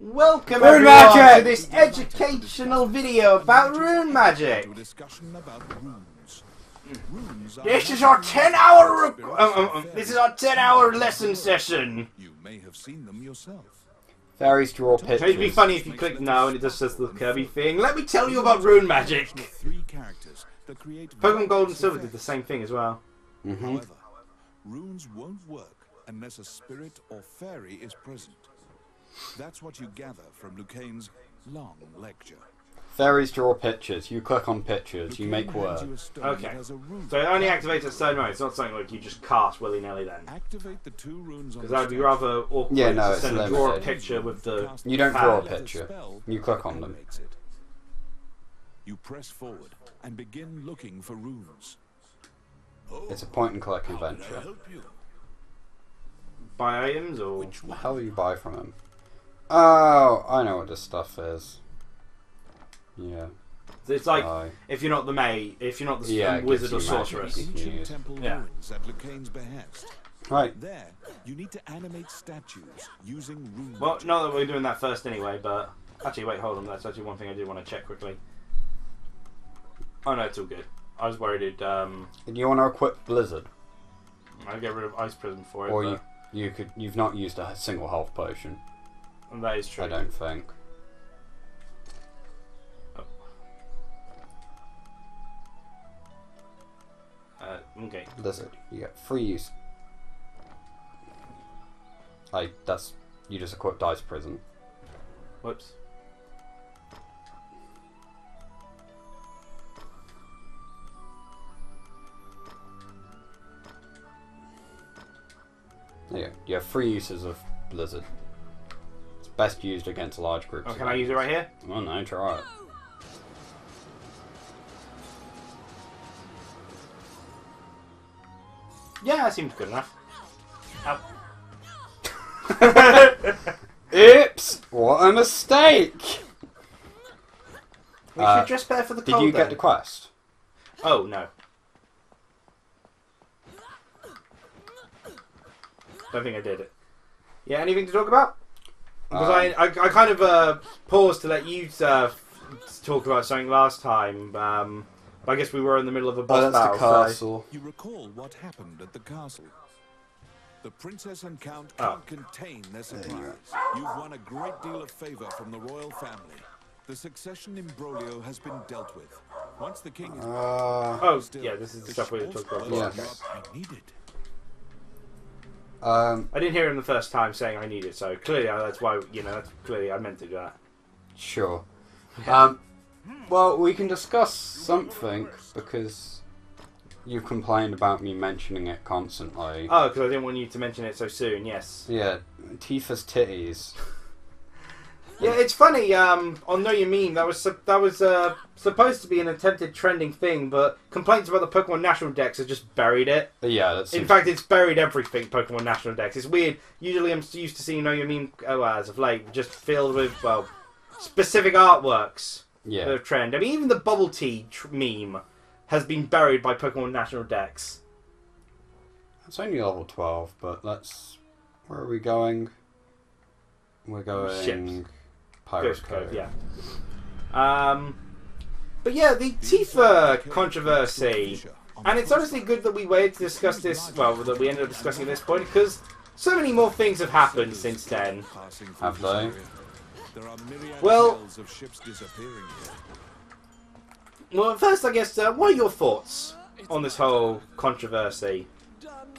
Welcome Rune everyone magic! to this educational video about rune magic. This is our 10-hour this is our 10-hour lesson session. You may have seen them yourself. Fairies draw pictures. It'd be funny if you click no and it just says the Kirby thing. Let me tell you about rune magic. Three characters that create Pokemon Gold and Silver did the same thing as well. However, runes won't work unless a spirit or fairy is present. That's what you gather from Lucane's long lecture. Fairies draw pictures. You click on pictures. You make words. Okay. So it only activates at certain moments. It's not something like you just cast willy-nilly then. Activate the two runes on Because that would be rather awkward Yeah, no, to it's send a draw a limited. picture with the... You don't draw a pad. picture. You click on them. You press forward and begin looking for runes. It's a point-and-click adventure. Buy items or... What the hell do you buy from him? Oh, I know what this stuff is. Yeah. It's like if you're not the if you're not the wizard or sorceress. Ancient temple Yeah. ruins at Lucane's behest. Right. There, you need to animate statues using rune. Well, not that we're doing that first anyway, but... Actually, wait, hold on. That's actually one thing I do want to check quickly. Oh no, it's all good. I was worried it'd... Do you want to equip Blizzard? I'd get rid of Ice Prism for it, Or but... you've not used a single health potion. And that is true. I don't think. Okay. Blizzard. You get free use. You just equipped Ice Prison. Whoops. There you go. You have free uses of Blizzard. It's best used against large groups. Oh, can I use it right here? Oh no, try it. Yeah, that seems good enough. Ow. Oops! What a mistake! We should just prepare for the cold. Did you then. get the quest? Oh, no. Don't think I did it. Yeah, anything to talk about? Because I kind of paused to let you talk about something last time. But I guess we were in the middle of a boss that's battle. the castle. You recall what happened at the castle. The princess and count can't contain their surprise. You've won a great deal of favor from the royal family. The succession imbroglio has been dealt with. Once the king is Oh, yeah, this is the stuff we talked about. Yeah. I needed. I didn't hear him the first time saying I need it, so clearly that's why, clearly I meant to do that. Sure. Well, we can discuss something because you've complained about me mentioning it constantly. Oh, because I didn't want you to mention it so soon, yes. Yeah, Tifa's titties. Yeah, it's funny, on Know Your Meme, that was supposed to be an attempted trending thing, but complaints about the Pokemon National Dex have just buried it. Yeah, that's... In fact, it's buried everything, Pokemon National Dex. It's weird. Usually I'm used to seeing Know Your Meme, as of late, just filled with, well, specific artworks. Yeah. The trend. I mean, even the bubble tea meme has been buried by Pokemon National Dex. It's only level 12, but let's... Where are we going? We're going... Ships. Pirate Ghost Cove, Cove. yeah. But yeah, the Tifa controversy. And it's honestly good that we waited to discuss this, well, that we ended up discussing at this point, because so many more things have happened since then. Have they? Well, Of ships disappearing here. well, first, I guess, what are your thoughts on this whole controversy?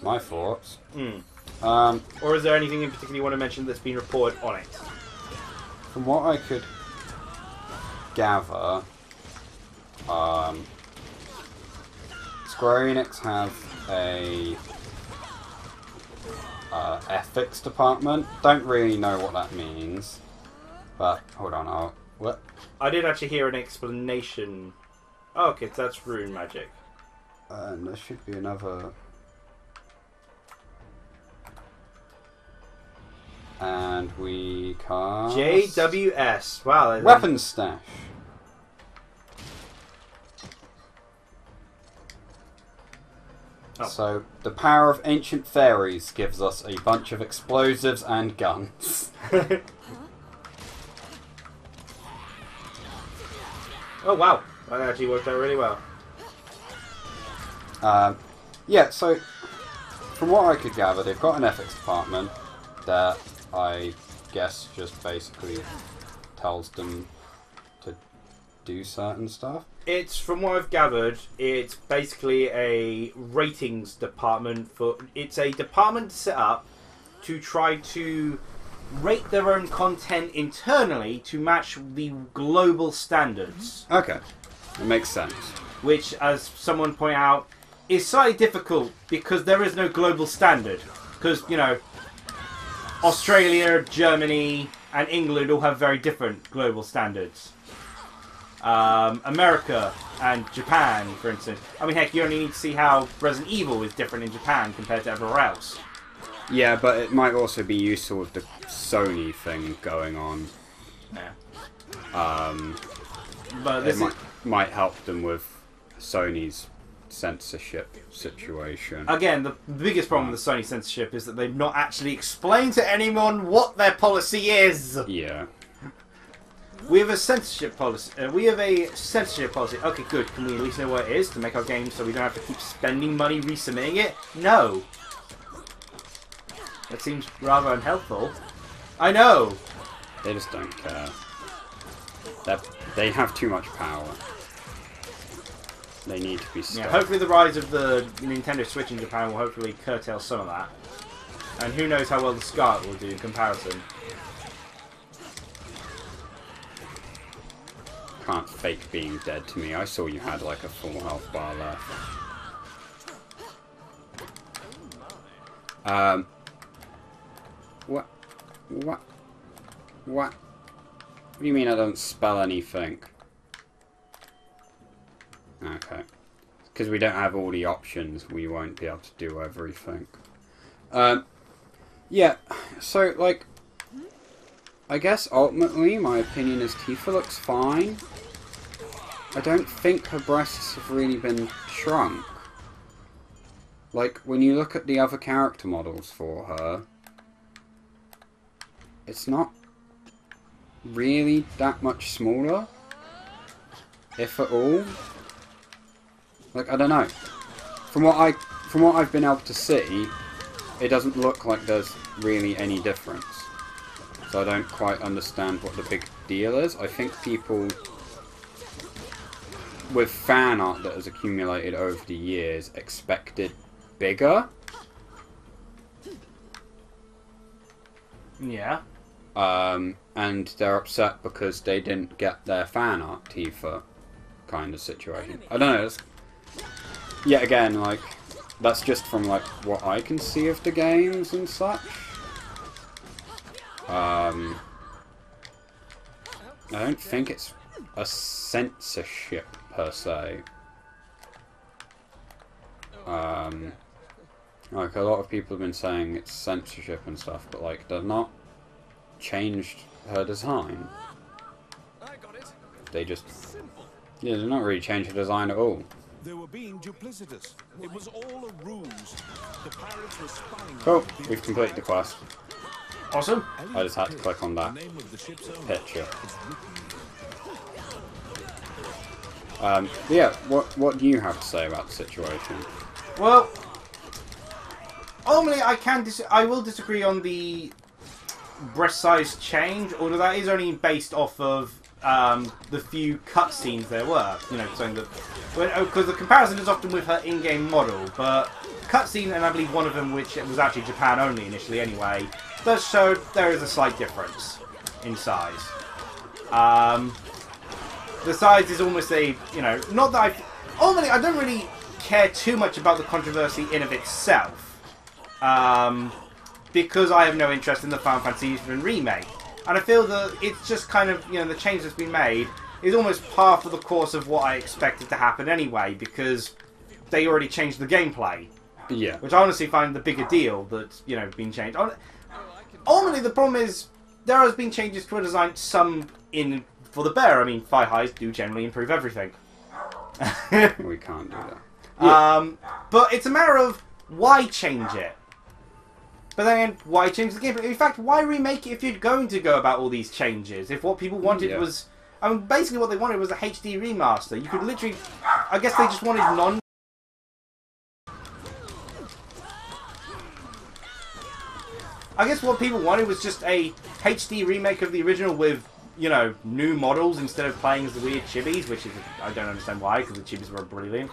My thoughts? Or is there anything in particular you want to mention that's been reported on it? From what I could gather, Square Enix have a ethics department. Don't really know what that means, but hold on, what? I did actually hear an explanation. Oh, okay, so that's rune magic. And there should be another. And we cast... JWS. Wow. Weapons stash. Oh. So, the power of ancient fairies gives us a bunch of explosives and guns. Oh wow, that actually worked out really well. Yeah, so from what I could gather, they've got an ethics department that I guess just basically tells them to do certain stuff. It's, from what I've gathered, it's basically a ratings department it's a department set up to try to rate their own content internally to match the global standards. Okay, it makes sense. Which, as someone pointed out, is slightly difficult because there is no global standard. Because, you know, Australia, Germany, and England all have very different global standards. America and Japan, for instance. I mean, heck, you only need to see how Resident Evil is different in Japan compared to everywhere else. Yeah, but it might also be useful with the Sony thing going on. Yeah. But this might help them with Sony's censorship situation. Again, the biggest problem with the Sony censorship is that they've not actually explained to anyone what their policy is. Yeah. We have a censorship policy. Okay, good. Can we at least know what it is to make our game so we don't have to keep spending money resubmitting it? No. That seems rather unhelpful. I know. They just don't care. They have too much power. They need to be stopped. Yeah, hopefully the rise of the Nintendo Switch in Japan will hopefully curtail some of that. And who knows how well the SCART will do in comparison. Can't fake being dead to me. I saw you had like a full health bar left. What? What do you mean I don't spell anything? Okay. Because we don't have all the options, we won't be able to do everything. Yeah, so, like, I guess ultimately my opinion is Tifa looks fine. I don't think her breasts have really been shrunk. Like, when you look at the other character models for her, it's not really that much smaller, if at all. Like, I don't know. From what I've been able to see, it doesn't look like there's really any difference. So I don't quite understand what the big deal is. I think people with fan art that has accumulated over the years expected bigger. Yeah. And they're upset because they didn't get their fan art Tifa kind of situation. I don't know. Yet again, like, that's just from like what I can see of the games and such. I don't think it's a censorship per se. Like, a lot of people have been saying it's censorship and stuff, but like, they've not changed her design. They just, yeah, they're not really changed her design at all. They were being duplicitous. It was all a ruse. The pirates were spying. Cool, we've completed the quest. Awesome. I just had to click on that picture. Yeah, what do you have to say about the situation? Well, ultimately, I will disagree on the breast size change, although that is only based off of the few cutscenes there were. You know, saying that because the comparison is often with her in-game model, but cutscene, and I believe one of them, which was actually Japan only initially anyway, does show there is a slight difference in size. The size is almost a, you know, not that ultimately I don't really care too much about the controversy in of itself, because I have no interest in the Final Fantasy VII remake, and I feel that it's just kind of, you know, the change that's been made is almost par for the course of what I expected to happen anyway, because they already changed the gameplay. Yeah. Which I honestly find the bigger deal that's, you know, been changed. Ultimately, the problem is there has been changes to a design, some in for the better. I mean, Fire Highs do generally improve everything. We can't do that. Yeah. But it's a matter of why change it? But then, why change the game? In fact, why remake it if you're going to go about all these changes? If what people wanted was I mean, basically what they wanted was a HD remaster. You could literally... I guess they just wanted I guess what people wanted was just a HD remake of the original with, you know, new models instead of playing as the weird chibis, which is... I don't understand why, because the chibis were brilliant.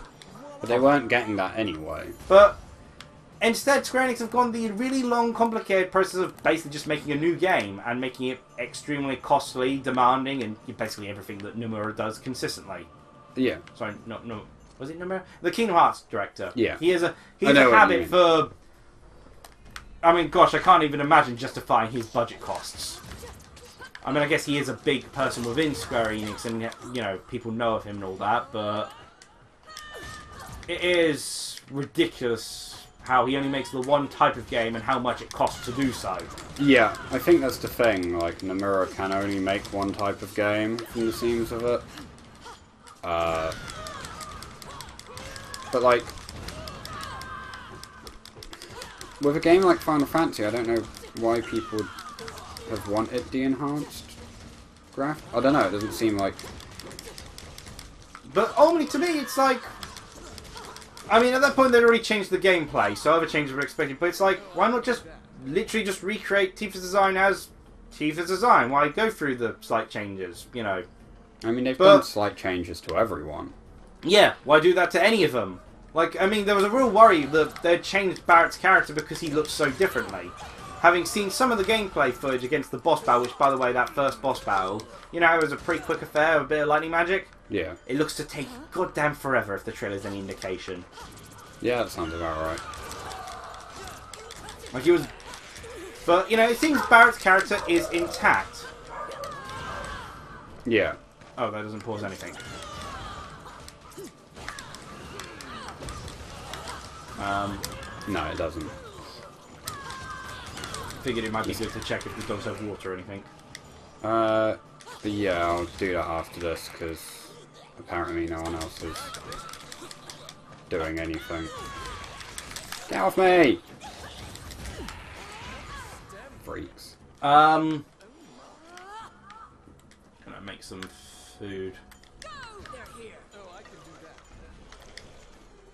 But they weren't getting that anyway. But instead, Square Enix have gone the really long, complicated process of basically just making a new game and making it extremely costly, demanding, and basically everything that Nomura does consistently. Yeah. Sorry, no, was it Nomura? The Kingdom Hearts director. Yeah. He has a habit for... I mean, gosh, I can't even imagine justifying his budget costs. I mean, I guess he is a big person within Square Enix, and, you know, people know of him and all that, but... It is ridiculous how he only makes the one type of game and how much it costs to do so. Yeah, I think that's the thing. Like, Nomura can only make one type of game from the seams of it. But, like... With a game like Final Fantasy, I don't know why people have wanted the enhanced graph. I don't know, it doesn't seem like... But only to me, it's like... I mean, at that point, they'd already changed the gameplay, so other changes were expected. But it's like, why not just literally just recreate Tifa's design as Tifa's design? Why go through the slight changes, you know? I mean, they've done slight changes to everyone. Yeah, why do that to any of them? Like, I mean, there was a real worry that they'd changed Barrett's character because he looked so differently. Having seen some of the gameplay footage against the boss battle, which, by the way, that first boss battle, you know, it was a pretty quick affair, a bit of lightning magic. Yeah. It looks to take goddamn forever if the trailer's any indication. Yeah, that sounds about right. Like, he was... But, you know, it seems Barrett's character is intact. Yeah. Oh, that doesn't pause anything. No, it doesn't. Figured it might be good to check if the dogs have water or anything. But yeah, I'll do that after this, because apparently no one else is doing anything. Get off me! Freaks. Gonna make some food.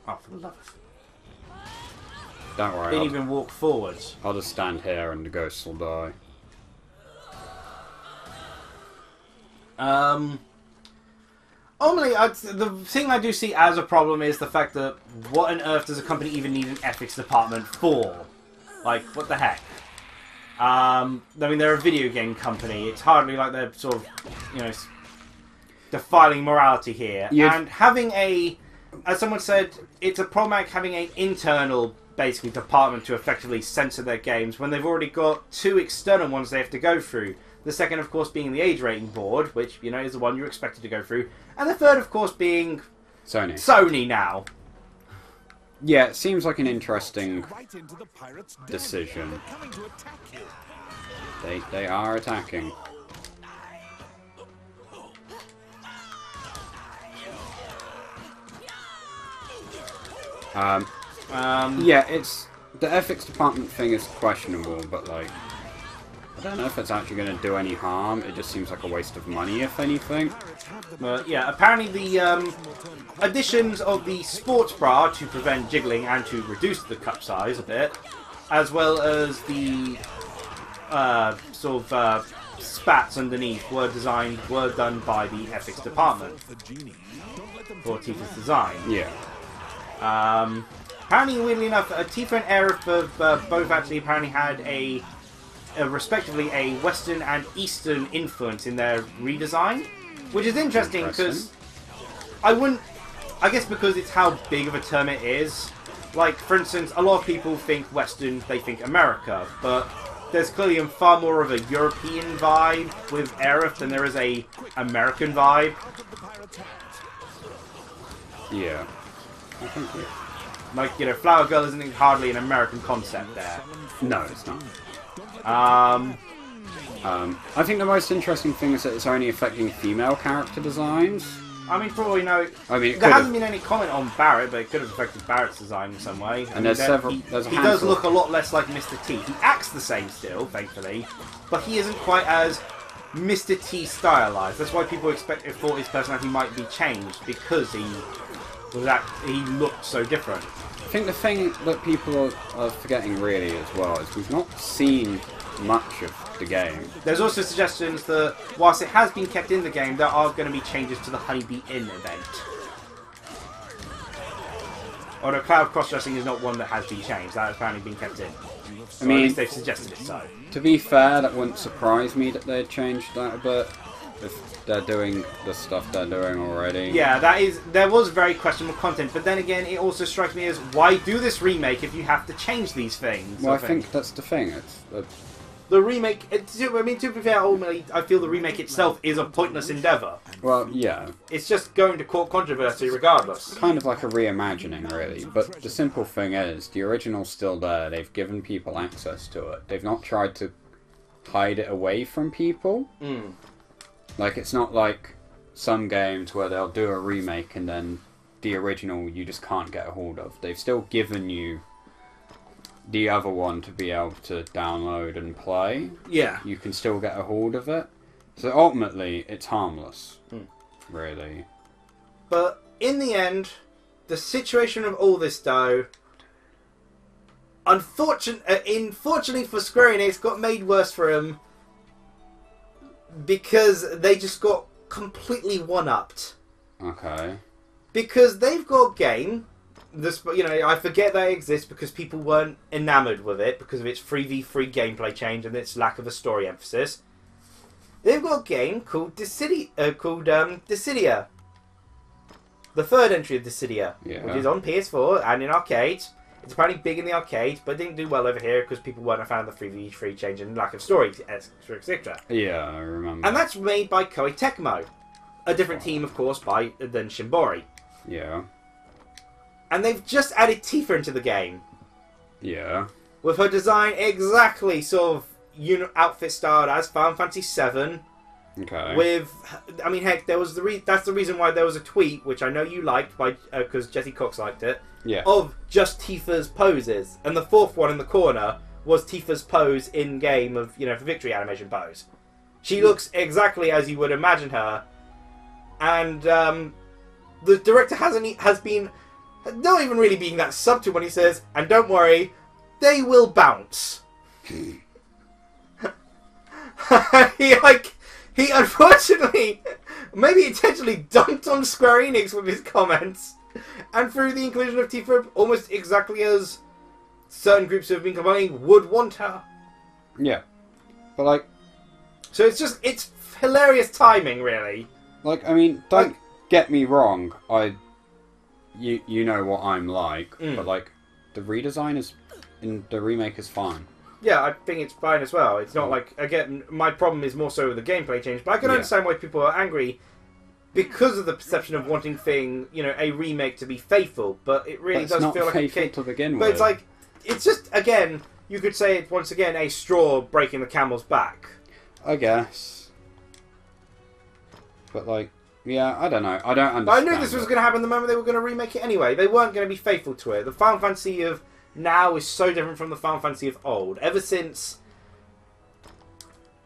Oh, for the love of... Don't worry. Didn't even walk forwards. I'll just stand here and the ghosts will die. Normally, the thing I do see as a problem is the fact that what on earth does a company even need an ethics department for? Like, what the heck? I mean, they're a video game company. It's hardly like they're sort of, you know, defiling morality here. And having a, as someone said, it's a problematic having an internal, basically, department to effectively censor their games when they've already got two external ones they have to go through. The second, of course, being the age rating board, which, you know, is the one you're expected to go through. And the third, of course, being... Sony now. Yeah, it seems like an interesting decision. They are attacking. Yeah, it's... The ethics department thing is questionable, but, like... I don't know if it's actually going to do any harm. It just seems like a waste of money, if anything. Yeah, apparently the additions of the sports bra to prevent jiggling and to reduce the cup size a bit, as well as the spats underneath were done by the ethics department for Tifa's design. Yeah. Apparently, weirdly enough, Tifa and Aerith both actually apparently had respectively a Western and Eastern influence in their redesign, which is interesting because I guess because it's how big of a term it is. Like, for instance, a lot of people think Western, they think America, but there's clearly far more of a European vibe with Aerith than there is a American vibe. Yeah. I think yeah. Like, you know, Flower Girl isn't hardly an American concept there. No, it's not. I think the most interesting thing is that it's only affecting female character designs. I mean, for all we know, there hasn't been any comment on Barrett, but it could have affected Barrett's design in some way. And there's several. He does look a lot less like Mr. T. He acts the same still, thankfully, but he isn't quite as Mr. T stylized. That's why people thought his personality might be changed, because he looked so different. I think the thing that people are forgetting really as well is we've not seen much of the game. There's also suggestions that whilst it has been kept in the game, there are going to be changes to the Honeybee Inn event. Although Cloud cross-dressing is not one that has been changed, that has apparently been kept in. I mean, at least they've suggested it so. To be fair, that wouldn't surprise me that they changed that a bit, if they're doing the stuff they're doing already. Yeah, there was very questionable content, but then again, it also strikes me as, why do this remake if you have to change these things? Well, I think that's the thing. The remake, to be fair, ultimately, I feel the remake itself is a pointless endeavour. Well, yeah. It's just going to court controversy regardless. Kind of like a reimagining, really. But the simple thing is, the original's still there. They've given people access to it. They've not tried to hide it away from people. Like, it's not like some games where they'll do a remake and then the original you just can't get a hold of. They've still given you the other one to be able to download and play. Yeah. You can still get a hold of it. So ultimately, it's harmless. Really. But in the end, the situation of all this, though, unfortunately for Square Enix, got made worse for them because they just got completely one-upped. Okay. Because they've got a game. I forget they exist because people weren't enamoured with it because of its 3v3 gameplay change and its lack of a story emphasis. They've got a game called Dissidia. The third entry of Dissidia, which is on PS4 and in arcades. It's apparently big in the arcades, but didn't do well over here because people weren't a fan of the 3v3 change and lack of story, etc. Yeah, I remember. And that's made by Koei Tecmo. A different team, of course, than Shimbori. Yeah. And they've just added Tifa into the game. Yeah. With her design exactly sort of outfit styled as Final Fantasy VII. Okay. Heck, that's the reason why there was a tweet, which I know you liked, because Jesse Cox liked it, yeah, of just Tifa's poses. And the fourth one in the corner was Tifa's pose in-game of, for victory animation pose. She looks exactly as you would imagine her. And the director has been not even really being that subtle when he says, and don't worry, they will bounce. He unfortunately, maybe intentionally, dunked on Square Enix with his comments, and through the inclusion of Tifa almost exactly as certain groups who have been complaining would want her. Yeah. But so it's hilarious timing, really. Don't get me wrong, you know what I'm like, but the redesign in the remake is fine. Yeah, I think it's fine as well. It's not again, my problem is more so with the gameplay change, but I can understand why people are angry because of the perception of wanting a remake to be faithful, but it really does feel like faithful to begin with. But it's just, again, you could say it's once again a straw breaking the camel's back. I guess. But yeah, I don't know. I don't understand. But I knew this was going to happen the moment they were going to remake it anyway. They weren't going to be faithful to it. The Final Fantasy of now is so different from the Final Fantasy of old. Ever since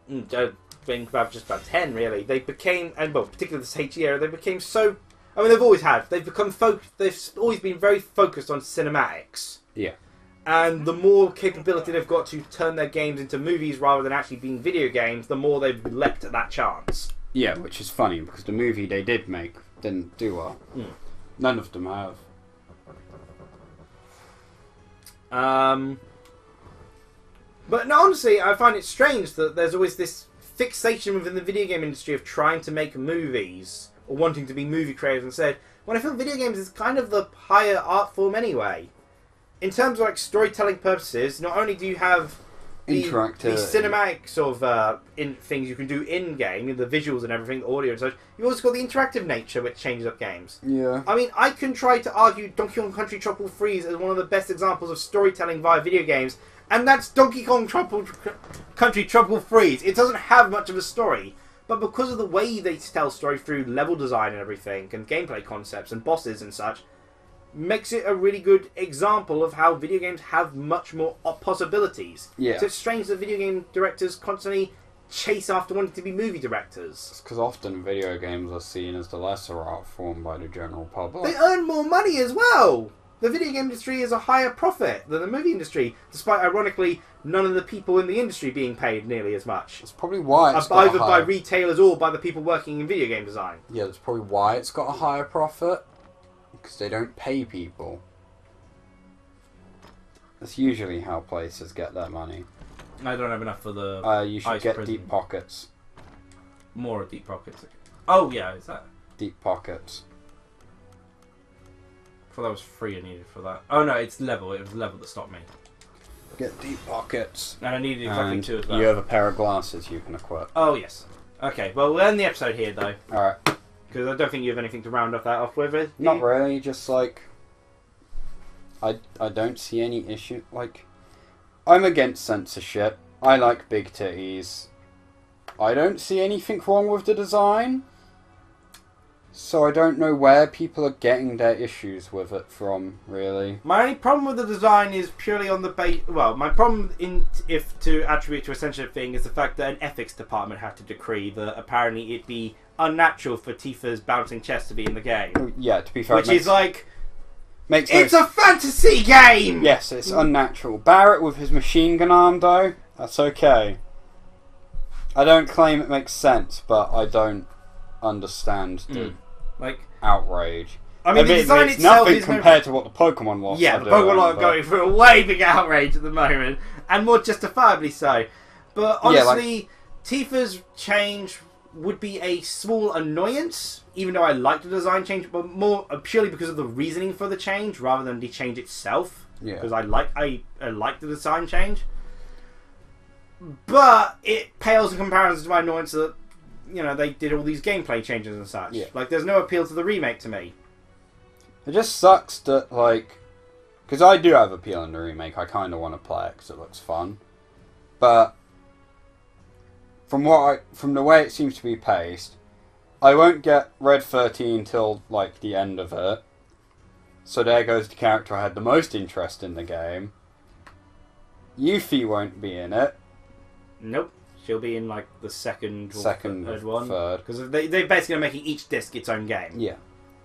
being just about 10, really, they became, and particularly this HE era, they became so. I mean, they've always had. They've become They've always been very focused on cinematics. Yeah. And the more capability they've got to turn their games into movies rather than actually being video games, the more they've leapt at that chance. Yeah, which is funny because the movie they did make didn't do well. None of them have. But no, honestly, I find it strange that there's always this fixation within the video game industry of trying to make movies or wanting to be movie creators instead, when I feel video games is kind of the higher art form anyway. In terms of storytelling purposes, not only do you have the cinematic sort of things you can do in-game, the visuals and everything, the audio and such, you've also got the interactive nature which changes up games. Yeah. I mean, I can try to argue Donkey Kong Country Tropical Freeze as one of the best examples of storytelling via video games, and that's Donkey Kong Country Tropical Freeze. It doesn't have much of a story, but because of the way they tell story through level design and everything, and gameplay concepts and bosses and such, makes it a really good example of how video games have much more possibilities. Yeah. So it's strange that video game directors constantly chase after wanting to be movie directors. It's because often video games are seen as the lesser art form by the general public. They earn more money as well. The video game industry is a higher profit than the movie industry, despite, ironically, none of the people in the industry being paid nearly as much. That's probably why it's got either by retailers or by the people working in video game design. Yeah, that's probably why it's got a higher profit. Because they don't pay people. That's usually how places get their money. I don't have enough for the you should get deep pockets. More deep pockets. Oh, yeah, is that? Deep pockets. I thought that was free I needed for that. Oh, no, it's level. It was level that stopped me. Get deep pockets. And I needed exactly 2 as well. You have a pair of glasses you can equip. Oh, yes. Okay, well, we'll end the episode here, though. Alright. Because I don't think you have anything to round off that off with. Not really, just like... I don't see any issue. Like, I'm against censorship. I like big titties. I don't see anything wrong with the design. So I don't know where people are getting their issues with it from, really. My only problem with the design is purely on the base. Well, my problem, if to attribute to a censorship thing, is the fact that an ethics department had to decree that apparently it be unnatural for Tifa's bouncing chest to be in the game. Yeah, to be fair, which is like, makes it's a fantasy game. Yes, it's unnatural. Barrett with his machine gun arm, though, that's okay. I don't claim it makes sense, but I don't understand the outrage. I mean, the design it's itself nothing is compared to what the Pokemon lost. Yeah, the Pokemon are going through a way big outrage at the moment, and more justifiably so. But honestly, Tifa's change would be a small annoyance, even though I like the design change, but more purely because of the reasoning for the change rather than the change itself. Yeah. Because I like the design change. But it pales in comparison to my annoyance that, you know, they did all these gameplay changes and such. Yeah. Like, there's no appeal to the remake to me. It just sucks that, like... Because I do have appeal in the remake. I kind of want to play it because it looks fun. But... From the way it seems to be paced, I won't get Red 13 till, like, the end of it. So there goes the character I had the most interest in the game. Yuffie won't be in it. Nope. She'll be in, like, the second or third one. Third. Because they basically are making each disc its own game. Yeah.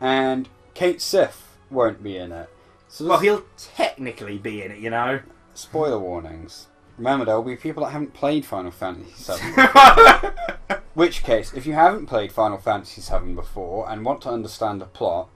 And Kate Sith won't be in it. So well, he'll technically be in it, you know? Spoiler warnings. Remember, there will be people that haven't played Final Fantasy VII. Which case, if you haven't played Final Fantasy VII before and want to understand the plot,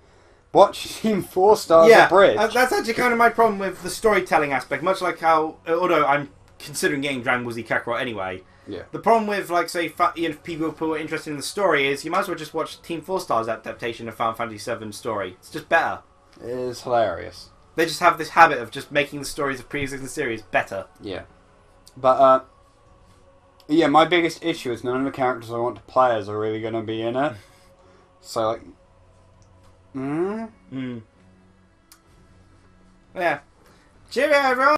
watch Team 4 Stars Abridged. That's actually kind of my problem with the storytelling aspect. Much like how, although I'm considering getting Dragon Ball Z Kakarot anyway, yeah. The problem with, like, say, people who are interested in the story is you might as well just watch Team 4 Stars adaptation of Final Fantasy VII story. It's just better. It is hilarious. They just have this habit of just making the stories of pre-existing series better. Yeah. But, yeah, my biggest issue is none of the characters I want to play as are really going to be in it. So, like... Yeah. Cheerio, everyone!